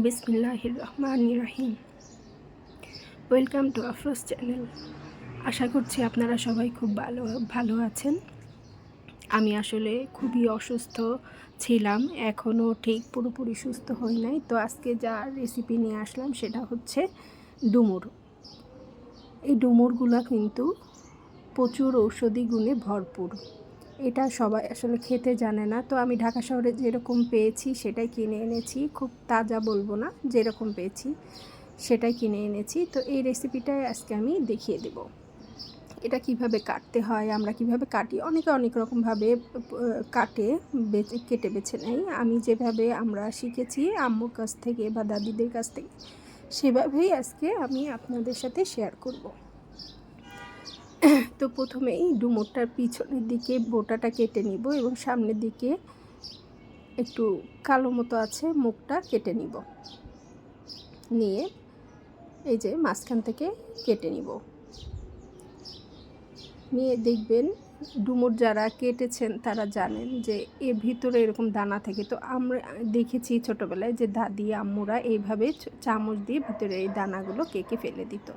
বিসমিল্লাহির রহমানির রহিম। Welcome to Afroz channel. আশা করছি আপনারা সবাই খুব ভালো আছেন। আমি আসলে খুবই অসুস্থ ছিলাম, এখনও ঠিক পুরোপুরি সুস্থ হই নাই। তো আজকে যা রেসিপি নিয়ে আসলাম সেটা হচ্ছে ডুমুর। এই ডুমুরগুলো কিন্তু প্রচুর ঔষধি গুণে ভরপুর। এটা সবাই আসলে খেতে জানে না। তো আমি ঢাকা শহরে যেরকম পেয়েছি সেটাই কিনে এনেছি। খুব তাজা বলবো না, যেরকম পেয়েছি সেটাই কিনে এনেছি। তো এই রেসিপিটাই আজকে আমি দেখিয়ে দেব। এটা কিভাবে কাটতে হয়, আমরা কিভাবে কাটি। অনেকে অনেক রকমভাবে কাটে, কেটে বেছে নেয়। আমি যেভাবে আমরা শিখেছি আম্মুর কাছ থেকে বা দাদিদের কাছ থেকে, সেভাবেই আজকে আমি আপনাদের সাথে শেয়ার করব। তো প্রথমেই ডুমুরটার পিছনের দিকে বোটাটা কেটে নিব এবং সামনের দিকে একটু কালো মতো আছে মুখটা কেটে নিব। নিয়ে এই যে মাঝখান থেকে কেটে নিব। নিয়ে দেখবেন ডুমুর যারা কেটেছেন তারা জানেন যে এর ভিতরে এরকম দানা থাকে। তো আমরা দেখেছি ছোটোবেলায় যে দাদি আম্মুরা এইভাবে চামচ দিয়ে ভিতরে এই দানাগুলো কেটে ফেলে দিত।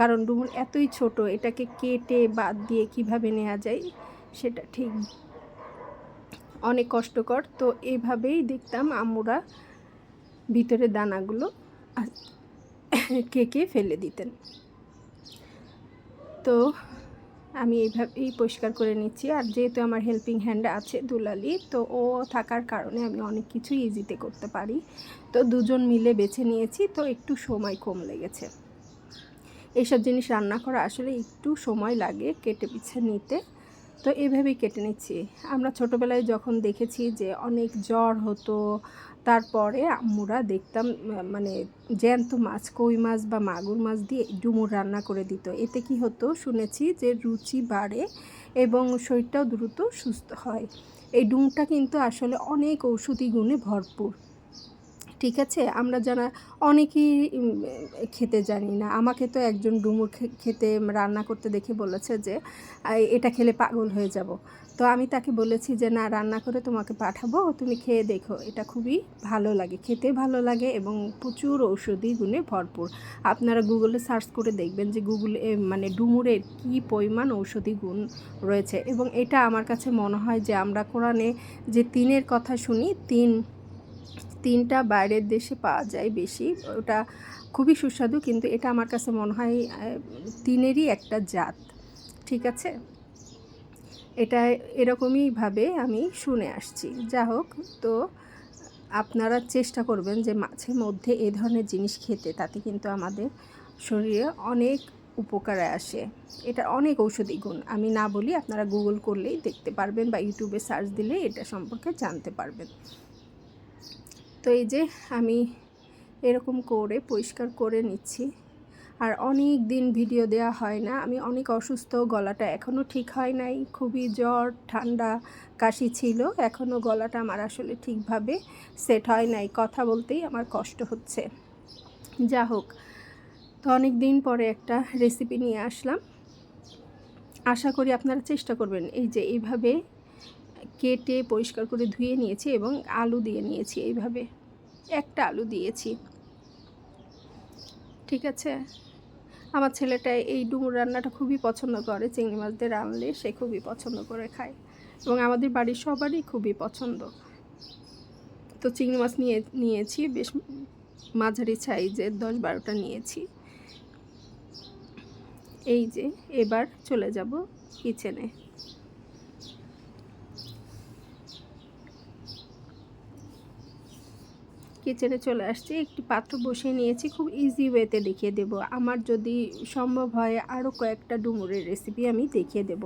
কারণ ডুমুর এতই ছোট, এটাকে কেটে বাদ দিয়ে কিভাবে নেওয়া যায় সেটা ঠিক অনেক কষ্টকর। তো এইভাবেই দেখতাম আম্মুরা ভিতরে দানাগুলো কেটে ফেলে দিতেন। তো আমি এইভাবেই পরিষ্কার করে নিচ্ছি। আর যেহেতু আমার হেল্পিং হ্যান্ড আছে দুলালি, তো ও থাকার কারণে আমি অনেক কিছুই ইজিতে করতে পারি। তো দুজন মিলে বেছে নিয়েছি, তো একটু সময় কম লেগেছে। এইসব জিনিস রান্না করা আসলে একটু সময় লাগে কেটে পিছে নিতে। তো এইভাবেই কেটে নিচ্ছি। আমরা ছোটোবেলায় যখন দেখেছি যে অনেক জ্বর হতো, তারপরে আম্মুরা দেখতাম মানে জ্যান্ত মাছ, কই মাছ বা মাগুর মাছ দিয়ে ডুমুর রান্না করে দিত। এতে কি হতো শুনেছি যে রুচি বাড়ে এবং শরীরটাও দ্রুত সুস্থ হয়। এই ডুমুরটা কিন্তু আসলে অনেক ঔষধি গুণে ভরপুর। ঠিক আছে, আমরা যারা অনেকেই খেতে জানি না। আমাকে তো একজন ডুমুর খেতে রান্না করতে দেখে বলেছে যে এটা খেলে পাগল হয়ে যাব। তো আমি তাকে বলেছি যে না, রান্না করে তোমাকে পাঠাবো, তুমি খেয়ে দেখো, এটা খুবই ভালো লাগে, খেতে ভালো লাগে এবং প্রচুর ঔষধি গুণে ভরপুর। আপনারা গুগলে সার্চ করে দেখবেন যে গুগলে মানে ডুমুরের কী পরিমাণ ঔষধি গুণ রয়েছে। এবং এটা আমার কাছে মনে হয় যে আমরা কোরআনে যে তিনের কথা শুনি, তিনটা বাইরের দেশে পাওয়া যায় বেশি, ওটা খুবই সুস্বাদু, কিন্তু এটা আমার কাছে মনে হয় তিনেরই একটা জাত। ঠিক আছে, এটা এরকমইভাবে আমি শুনে আসছি। যা হোক, তো আপনারা চেষ্টা করবেন যে মাঝে মধ্যে এ ধরনের জিনিস খেতে, তাতে কিন্তু আমাদের শরীরে অনেক উপকারে আসে। এটা অনেক ঔষধি গুণ, আমি না বলি, আপনারা গুগল করলেই দেখতে পারবেন বা ইউটিউবে সার্চ দিলে এটা সম্পর্কে জানতে পারবেন। তো এই যে আমি এরকম করে পরিষ্কার করে নিচ্ছি। আর অনেক দিন ভিডিও দেওয়া হয় না, আমি অনেক অসুস্থ, গলাটা এখনও ঠিক হয় নাই, খুবই জ্বর ঠান্ডা কাশি ছিল, এখনও গলাটা আমার আসলে ঠিকভাবে সেট হয় নাই, কথা বলতেই আমার কষ্ট হচ্ছে। যা হোক, তো অনেক দিন পরে একটা রেসিপি নিয়ে আসলাম, আশা করি আপনারা চেষ্টা করবেন। এই যে এইভাবে কেটে পরিষ্কার করে ধুয়ে নিয়েছি এবং আলু দিয়ে নিয়েছি, এইভাবে একটা আলু দিয়েছি। ঠিক আছে, আমার ছেলেটা এই ডুমুর রান্নাটা খুবই পছন্দ করে, চিংড়ি মাছ দিয়ে রানলে সে খুবই পছন্দ করে খায় এবং আমাদের বাড়ির সবারই খুবই পছন্দ। তো চিংড়ি মাছ নিয়েছি বেশ মাঝারি সাইজের, 10-12টা নিয়েছি। এই যে এবার চলে যাব কিচেনে। কিচেনে চলে আসছি, একটি পাত্র বসিয়ে নিয়েছি, খুব ইজি ওয়েতে দেখিয়ে দেব। আমার যদি সম্ভব হয় আরও কয়েকটা ডুমুরের রেসিপি আমি দেখিয়ে দেব।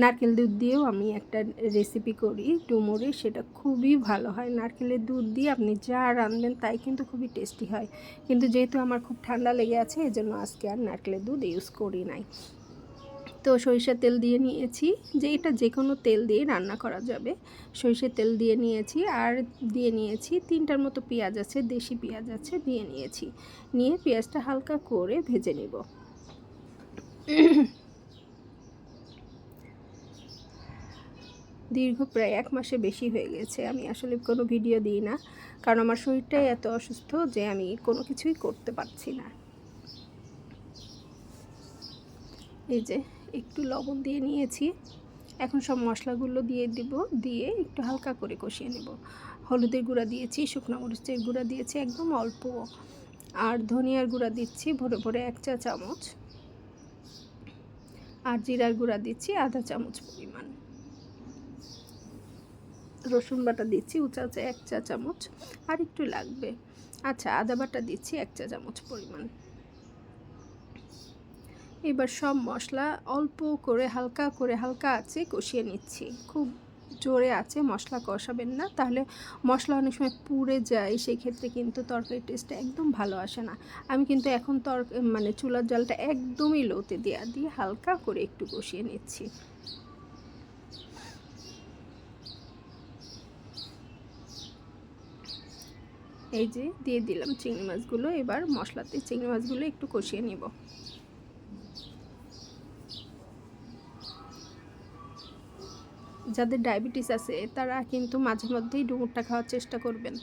নারকেল দুধ দিয়েও আমি একটা রেসিপি করি ডুমুরের, সেটা খুবই ভালো হয়। নারকেলের দুধ দিয়ে আপনি যা রাঁধবেন তাই কিন্তু খুবই টেস্টি হয়। কিন্তু যেহেতু আমার খুব ঠান্ডা লেগে আছে, এজন্য আজকে আর নারকেলের দুধ ইউজ করি নাই। তো সরিষার তেল দিয়ে নিয়েছি, যে এটা যে কোনো তেল দিয়ে রান্না করা যাবে। সরিষার তেল দিয়ে নিয়েছি, আর দিয়ে নিয়েছি 3টার মতো পেঁয়াজ আছে, দেশি পেঁয়াজ আছে, দিয়ে নিয়েছি। নিয়ে পেঁয়াজটা হালকা করে ভেজে নেব। দীর্ঘ প্রায় 1 মাসে বেশি হয়ে গেছে আমি আসলে কোনো ভিডিও দিই না, কারণ আমার শরীরটাই এত অসুস্থ যে আমি কোনো কিছুই করতে পারছি না। এই যে একটু লবণ দিয়ে নিয়েছি, এখন সব মশলাগুলো দিয়ে দিব, দিয়ে একটু হালকা করে কষিয়ে নেব। হলুদের গুঁড়া দিয়েছি, শুকনো মরিচের গুঁড়া দিয়েছি একদম অল্প, আর ধনিয়ার গুঁড়া দিচ্ছি ভরে ভরে 1 চা চামচ, আর জিরার গুঁড়া দিচ্ছি আধা চামচ পরিমাণ, রসুন বাটা দিচ্ছি উঁচা 1 চা চামচ, আর একটু লাগবে। আচ্ছা, আদা বাটা দিচ্ছি 1 চা চামচ পরিমাণ। এবার সব মশলা অল্প করে হালকা আঁচে কষিয়ে নিচ্ছি। খুব জোরে আঁচে মশলা কষাবেন না, তাহলে মশলা অনেক সময় পুড়ে যায়, সেই ক্ষেত্রে কিন্তু তরকারির টেস্টটা একদম ভালো আসে না। আমি কিন্তু এখন মানে চুলার জালটা একদমই লোতে দিয়ে হালকা করে একটু কষিয়ে নিচ্ছি। এই যে দিয়ে দিলাম চিংড়ি মাছগুলো, এবার মশলাতে চিংড়ি মাছগুলো একটু কষিয়ে নিব। যাদের ডায়াবেটিস আছে তারা কিন্তু মাঝে মধ্যেই ডুমুরটা খাওয়ার চেষ্টা করবেন,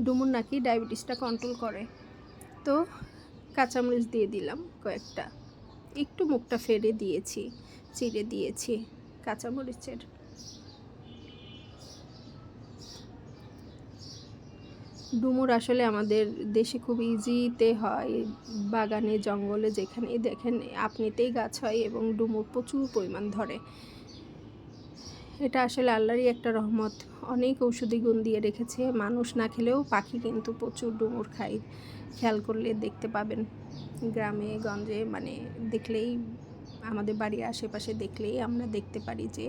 ডুমুর নাকি ডায়াবেটিসটা কন্ট্রোল করে। তো কাঁচামরিচ দিয়ে দিলাম কয়েকটা, একটু মুখটা ফেড়ে দিয়েছি, চিড়ে দিয়েছি কাঁচামরিচের। ডুমুর আসলে আমাদের দেশে খুব ইজিতে হয়, বাগানে জঙ্গলে যেখানেই দেখেন আপনিতেই গাছ হয় এবং ডুমুর প্রচুর পরিমাণ ধরে। এটা আসলে আল্লাহরই একটা রহমত, অনেক ঔষধি গুণ দিয়ে রেখেছে। মানুষ না খেলেও পাখি কিন্তু প্রচুর ডুমুর খায়, খেয়াল করলে দেখতে পাবেন। গ্রামে গঞ্জে মানে দেখলেই, আমাদের বাড়ির আশেপাশে দেখলেই আমরা দেখতে পারি যে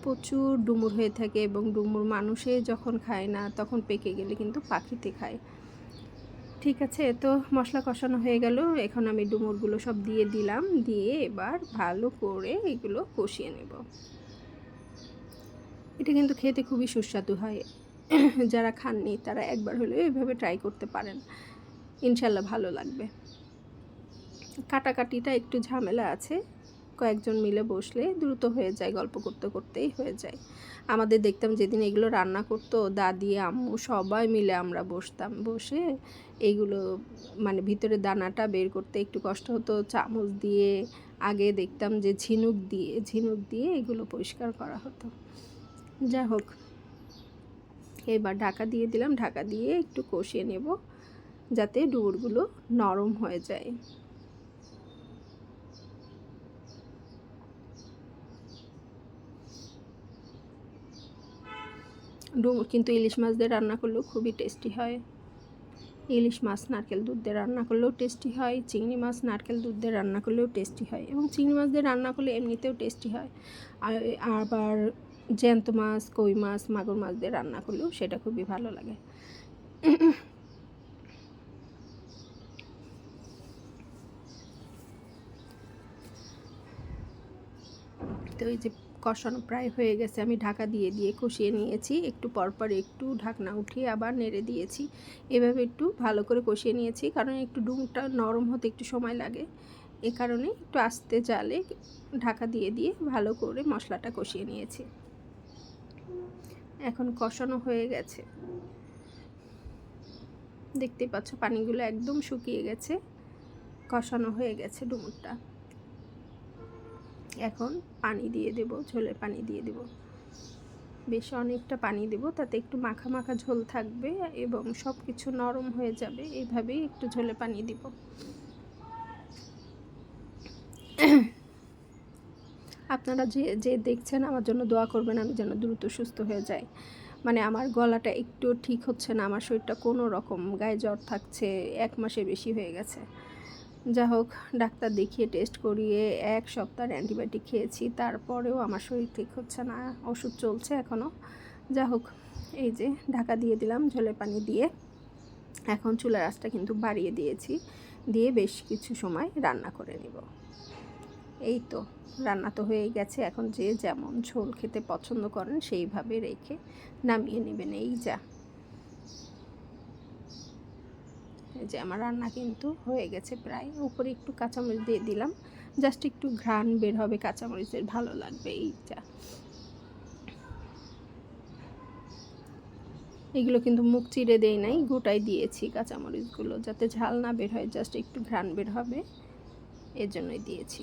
প্রচুর ডুমুর হয়ে থাকে, এবং ডুমুর মানুষে যখন খায় না তখন পেকে গেলে কিন্তু পাখিতে খায়। ঠিক আছে, তো মশলা কষানো হয়ে গেল, এখন আমি ডুমুরগুলো সব দিয়ে দিলাম, দিয়ে এবার ভালো করে এগুলো কষিয়ে নেব। এটা কিন্তু খেতে খুবই সুস্বাদু হয়। যারা খাননি তারা একবার হলেও এভাবে ট্রাই করতে পারেন, ইনশাল্লাহ ভালো লাগবে। কাটাকাটিটা একটু ঝামেলা আছে, কয়েকজন মিলে বসলে দ্রুত হয়ে যায়, গল্প করতে করতেই হয়ে যায়। আমাদের দেখতাম যেদিন এগুলো রান্না করতো দাদি আম্মু সবাই মিলে আমরা বসতাম, বসে এইগুলো মানে ভিতরে দানাটা বের করতে একটু কষ্ট হতো, চামচ দিয়ে আগে দেখতাম যে ঝিনুক দিয়ে এগুলো পরিষ্কার করা হতো। যাই হোক, এবার ঢাকা দিয়ে দিলাম, ঢাকা দিয়ে একটু কষিয়ে নেব যাতে ডুমুরগুলো নরম হয়ে যায়। ডুমুর কিন্তু ইলিশ মাছ দিয়ে রান্না করলেও খুবই টেস্টি হয়। ইলিশ মাছ নারকেল দুধ দিয়ে রান্না করলেও টেস্টি হয়, চিংড়ি মাছ নারকেল দুধ দিয়ে রান্না করলেও টেস্টি হয়, এবং চিংড়ি মাছ দিয়ে রান্না করলে এমনিতেও টেস্টি হয়। আবার জ্যান্ত মাছ, কই মাছ, মাগুর মাছ দিয়ে রান্না করলেও সেটা খুবই ভালো লাগে। তো এই যে কষানো প্রায় হয়ে গেছে, আমি ঢাকা দিয়ে কষিয়ে নিয়েছি, একটু পরপর একটু ঢাকনা উঠিয়ে আবার নেড়ে দিয়েছি। এভাবে একটু ভালো করে কষিয়ে নিয়েছি, কারণ একটু ডুমুরটা নরম হতে একটু সময় লাগে, এ কারণে একটু আস্তে জালে ঢাকা দিয়ে ভালো করে মশলাটা কষিয়ে নিয়েছি। এখন কষানো হয়ে গেছে, দেখতেই পাচ্ছ পানিগুলো একদম শুকিয়ে গেছে, কষানো হয়ে গেছে ডুমুরটা। এখন পানি দিয়ে দেব, ঝোলের পানি দিয়ে দেব, বেশ অনেকটা পানি দেব, তাতে একটু মাখা মাখা ঝোল থাকবে এবং সব কিছু নরম হয়ে যাবে। এইভাবেই একটু ঝোলে পানি দিব। আপনারা যে দেখছেন আমার জন্য দোয়া করবেন, আমি যেন দ্রুত সুস্থ হয়ে যাই। মানে আমার গলাটা একটু ঠিক হচ্ছে না, আমার শরীরটা কোনো রকম, গায়ে জ্বর থাকছে, 1 মাসের বেশি হয়ে গেছে। যা হোক, ডাক্তার দেখিয়ে টেস্ট করিয়ে 1 সপ্তাহ অ্যান্টিবায়োটিক খেয়েছি, তারপরেও আমার শরীর ঠিক হচ্ছে না, ওষুধ চলছে এখনও। যা হোক, এই যে ঢাকা দিয়ে দিলাম ঝোলের পানি দিয়ে। এখন চুলার আঁচটা কিন্তু বাড়িয়ে দিয়েছি, দিয়ে বেশ কিছু সময় রান্না করে নেব। এই তো রান্না তো হয়ে গেছে, এখন যে যেমন ঝোল খেতে পছন্দ করেন সেইভাবে রেখে নামিয়ে নেবেন। এই যে আমার রান্না কিন্তু হয়ে গেছে প্রায়, উপরে একটু কাঁচামরিচ দিয়ে দিলাম, জাস্ট একটু ঘ্রাণ বের হবে কাঁচামরিচের, ভালো লাগবে। এগুলো কিন্তু মুখ চিরে দেই নাই, গোটাই দিয়েছি কাঁচামরিচগুলো, যাতে ঝাল না বের হয়, জাস্ট একটু ঘ্রাণ বের হবে, এর জন্যই দিয়েছি।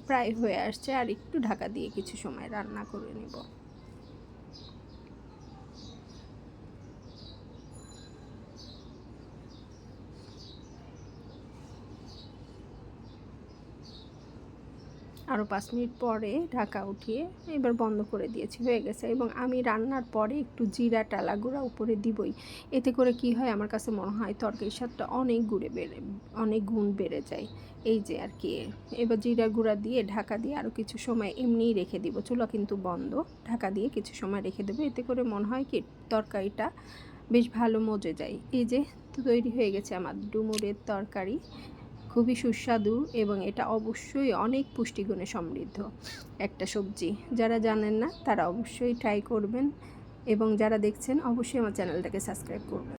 প্রায় হয়ে আসছে, আর একটু ঢাকা দিয়ে কিছু সময় রান্না করে নেব। আরও 5 মিনিট পরে ঢাকা উঠিয়ে এবার বন্ধ করে দিয়েছি, হয়ে গেছে। এবং আমি রান্নার পরে একটু জিরা টালা গুঁড়া উপরে দিবই। এতে করে কি হয়, আমার কাছে মনে হয় তরকারির স্বাদটা অনেক গুণ বেড়ে যায়। এই যে আর কি, এবার জিরা গুঁড়া দিয়ে ঢাকা দিয়ে আরও কিছু সময় এমনিই রেখে দিব, চুলা কিন্তু বন্ধ, ঢাকা দিয়ে কিছু সময় রেখে দেবো। এতে করে মনে হয় কি তরকারিটা বেশ ভালো মজে যায়। এই যে তৈরি হয়ে গেছে আমার ডুমুরের তরকারি, খুবই সুস্বাদু এবং এটা অবশ্যই অনেক পুষ্টিগুণে সমৃদ্ধ একটা সবজি। যারা জানেন না তারা অবশ্যই ট্রাই করবেন, এবং যারা দেখছেন অবশ্যই আমার চ্যানেলটাকে সাবস্ক্রাইব করবেন।